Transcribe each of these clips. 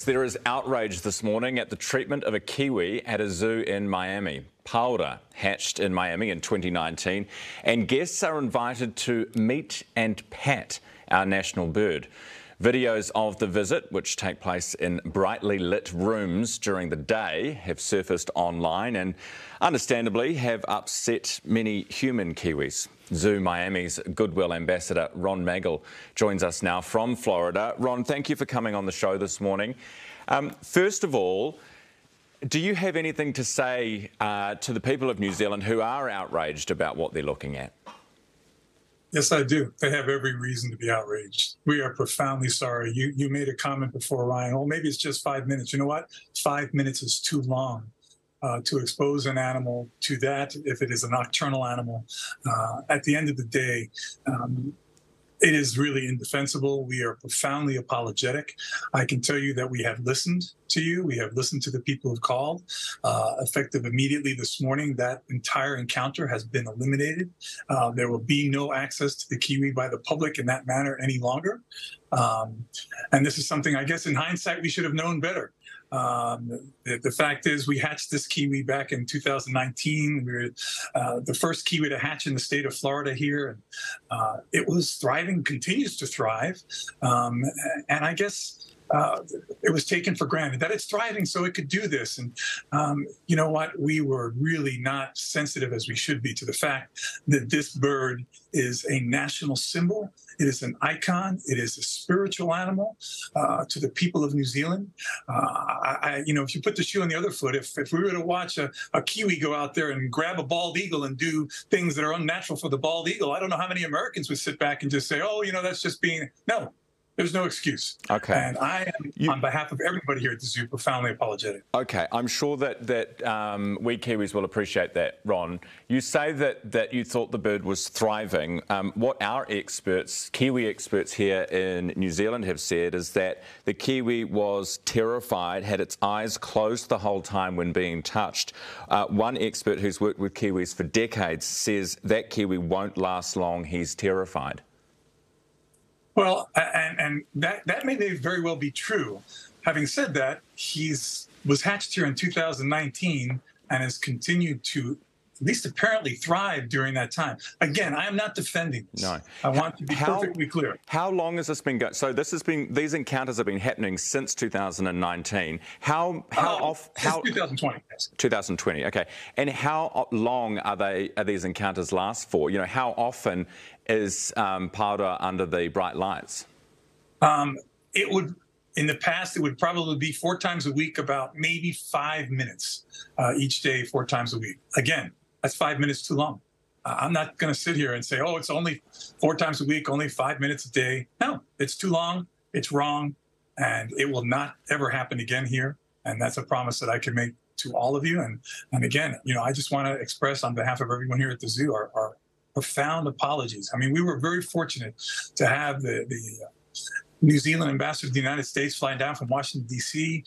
there is outrage this morning at the treatment of a kiwi at a zoo in Miami. Paora hatched in Miami in 2019, and guests are invited to meet and pat our national bird. Videos of the visit, which take place in brightly lit rooms during the day, have surfaced online and understandably have upset many human Kiwis. Zoo Miami's Goodwill Ambassador Ron Magel joins us now from Florida. Ron, thank you for coming on the show this morning. First of all, do you have anything to say to the people of New Zealand who are outraged about what they're looking at? Yes, I do. They have every reason to be outraged. We are profoundly sorry. You made a comment before, Ryan. Oh, maybe it's just 5 minutes. You know what? 5 minutes is too long to expose an animal to that if it is a nocturnal animal. At the end of the day, it is really indefensible. We are profoundly apologetic. I can tell you that we have listened to you. We have listened to the people who've called. Effective immediately this morning, that entire encounter has been eliminated. There will be no access to the kiwi by the public in that manner any longer. And this is something, I guess, in hindsight, we should have known better. The fact is, we hatched this kiwi back in 2019. We were the first kiwi to hatch in the state of Florida here. And it was thriving, continues to thrive. And I guess it was taken for granted that it's thriving so it could do this. And you know what? We were really not sensitive as we should be to the fact that this bird is a national symbol. It is an icon. It is a spiritual animal to the people of New Zealand. If you put the shoe on the other foot, if we were to watch a kiwi go out there and grab a bald eagle and do things that are unnatural for the bald eagle, I don't know how many Americans would sit back and just say, oh, that's just being... No. There's no excuse. Okay. And I am, on behalf of everybody here at the zoo, profoundly apologetic. Okay. I'm sure that we Kiwis will appreciate that, Ron. You say that you thought the bird was thriving. What our experts, Kiwi experts here in New Zealand have said is that the kiwi was terrified, had its eyes closed the whole time when being touched. One expert who's worked with Kiwis for decades says that kiwi won't last long. He's terrified. Well, and that may very well be true. Having said that, was hatched here in 2019 and has continued to at least apparently thrive during that time. Again, I am not defending this. No. I want to be perfectly clear. How long has this been going? So these encounters have been happening since 2019. How often? Since 2020. Yes. 2020. Okay. And how long are these encounters last for? How often is Paora under the bright lights? It would. In the past, it would probably be 4 times a week, about maybe 5 minutes each day, 4 times a week. Again, that's 5 minutes too long. I'm not going to sit here and say, oh, it's only 4 times a week, only 5 minutes a day. No, it's too long. It's wrong. And it will not ever happen again here. And that's a promise that I can make to all of you. And again, I just want to express on behalf of everyone here at the zoo our profound apologies. I mean, we were very fortunate to have the New Zealand ambassador to the United States flying down from Washington, D.C.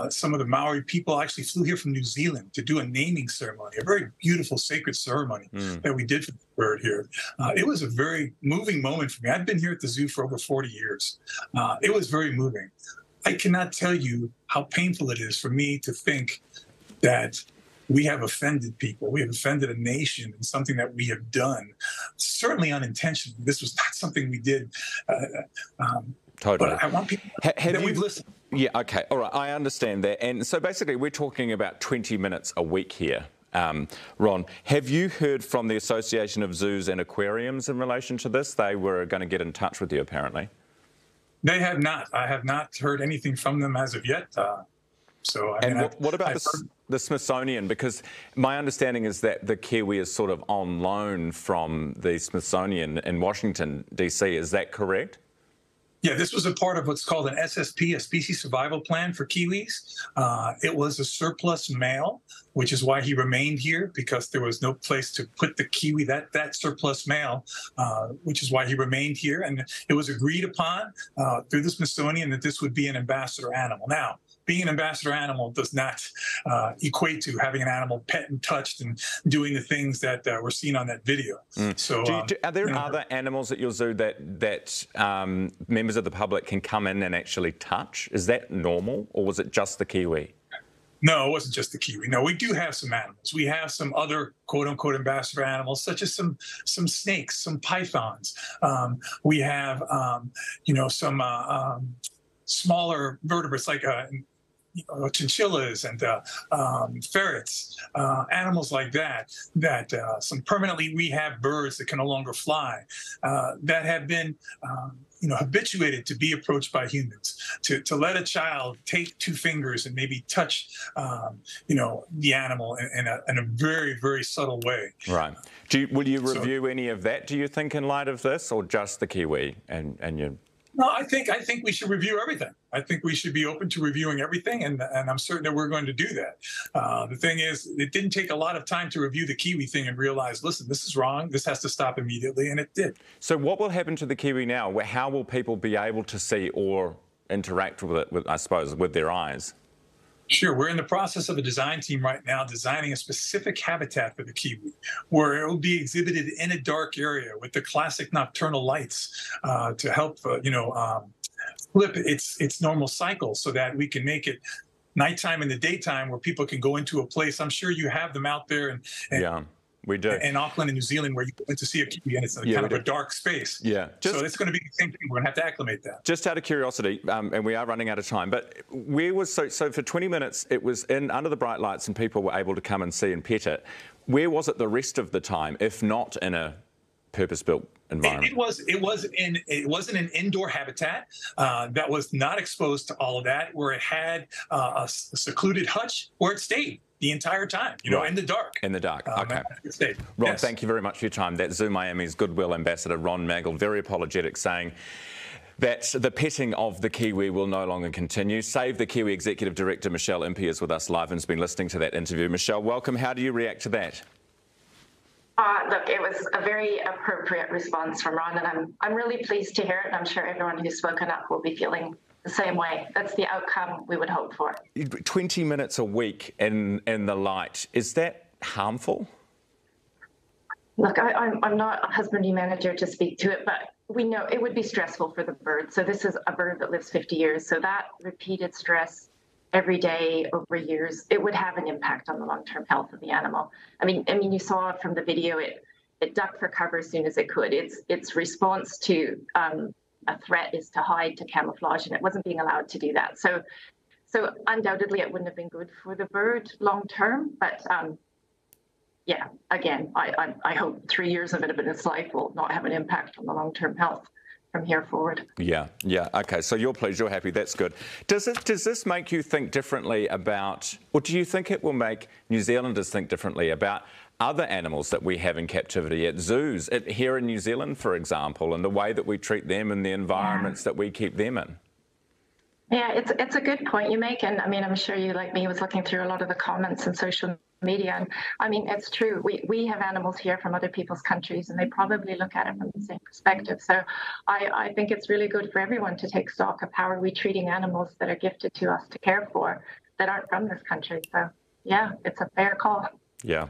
Some of the Maori people actually flew here from New Zealand to do a naming ceremony, a very beautiful, sacred ceremony that we did for the bird here. It was a very moving moment for me. I've been here at the zoo for over 40 years. It was very moving. I cannot tell you how painful it is for me to think that we have offended people. We have offended a nation in something that we have done, certainly unintentionally. This was not something we did. Totally. But I want people that we've listened. Yeah, okay. All right, I understand that. And so basically we're talking about 20 minutes a week here. Ron, have you heard from the Association of Zoos and Aquariums in relation to this? They were going to get in touch with you, apparently. They have not. I have not heard anything from them as of yet. What about the Smithsonian? Because my understanding is that the kiwi is sort of on loan from the Smithsonian in Washington, D.C. Is that correct? Yeah, this was a part of what's called an SSP, a species survival plan for kiwis. It was a surplus male, which is why he remained here, because there was no place to put the kiwi, that surplus male, which is why he remained here. And it was agreed upon through the Smithsonian that this would be an ambassador animal. Now, being an ambassador animal does not equate to having an animal pet and touched and doing the things that were seen on that video. So, are there other animals at your zoo that members members of the public can come in and actually touch? Is that normal, or was it just the kiwi? No, it wasn't just the kiwi. No, we do have some animals. We have some other quote-unquote ambassador animals, such as some snakes, some pythons. We have, some smaller vertebrates like chinchillas and ferrets, animals like that, some permanently rehab birds that can no longer fly, that have been habituated to be approached by humans. To let a child take two fingers and maybe touch, the animal in a very, very subtle way. Right. Will you review any of that, do you think, in light of this, or just the kiwi and your... No, I think we should review everything. I think we should be open to reviewing everything, and I'm certain that we're going to do that. The thing is, it didn't take a lot of time to review the kiwi thing and realize, listen, this is wrong. This has to stop immediately, and it did. So what will happen to the kiwi now? How will people be able to see or interact with it, I suppose, with their eyes? Sure. We're in the process of a design team right now designing a specific habitat for the kiwi, where it will be exhibited in a dark area with the classic nocturnal lights to help, flip its normal cycle so that we can make it nighttime and the daytime where people can go into a place. I'm sure you have them out there. Yeah. We do. In Auckland and New Zealand, where you go in to see a kiwi, and it's kind of a dark space. Yeah. So it's going to be the same thing. We're going to have to acclimate that. Just out of curiosity, and we are running out of time, but where was, so for 20 minutes, it was in under the bright lights and people were able to come and see and pet it. Where was it the rest of the time, if not in a purpose-built environment? It wasn't an indoor habitat that was not exposed to all of that, where it had a secluded hutch where it stayed the entire time, right. In the dark. In the dark, okay. Ron, yes. Thank you very much for your time. That's Zoo Miami's Goodwill Ambassador, Ron Maggle, very apologetic, saying that the petting of the kiwi will no longer continue. Save the Kiwi Executive Director, Michelle Impey, is with us live and has been listening to that interview. Michelle, welcome. How do you react to that? Look, it was a very appropriate response from Ron, and I'm really pleased to hear it, and I'm sure everyone who's spoken up will be feeling the same way. That's the outcome we would hope for. 20 minutes a week in the light, is that harmful? Look, I'm not a husbandry manager to speak to it, but we know it would be stressful for the bird. So this is a bird that lives 50 years. So that repeated stress every day over years, it would have an impact on the long-term health of the animal. I mean, you saw from the video, it ducked for cover as soon as it could. Its response to a threat is to hide, to camouflage, and it wasn't being allowed to do that. So undoubtedly, it wouldn't have been good for the bird long-term. But yeah, again, I hope 3 years of it in its life will not have an impact on the long-term health from here forward. Yeah. Okay, so you're pleased, you're happy, that's good. Does this make you think differently about, or do you think it will make New Zealanders think differently about other animals that we have in captivity at zoos, here in New Zealand, for example, and the way that we treat them and the environments that we keep them in? Yeah, it's a good point you make, and I mean, I'm sure you, like me, was looking through a lot of the comments on social media, and I mean, it's true. We have animals here from other people's countries, and they probably look at it from the same perspective. So I think it's really good for everyone to take stock of how are we treating animals that are gifted to us to care for that aren't from this country. So yeah, it's a fair call. Yeah.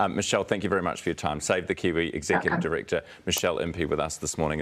Michelle, thank you very much for your time. Save the Kiwi Executive Director, Michelle Impey, with us this morning.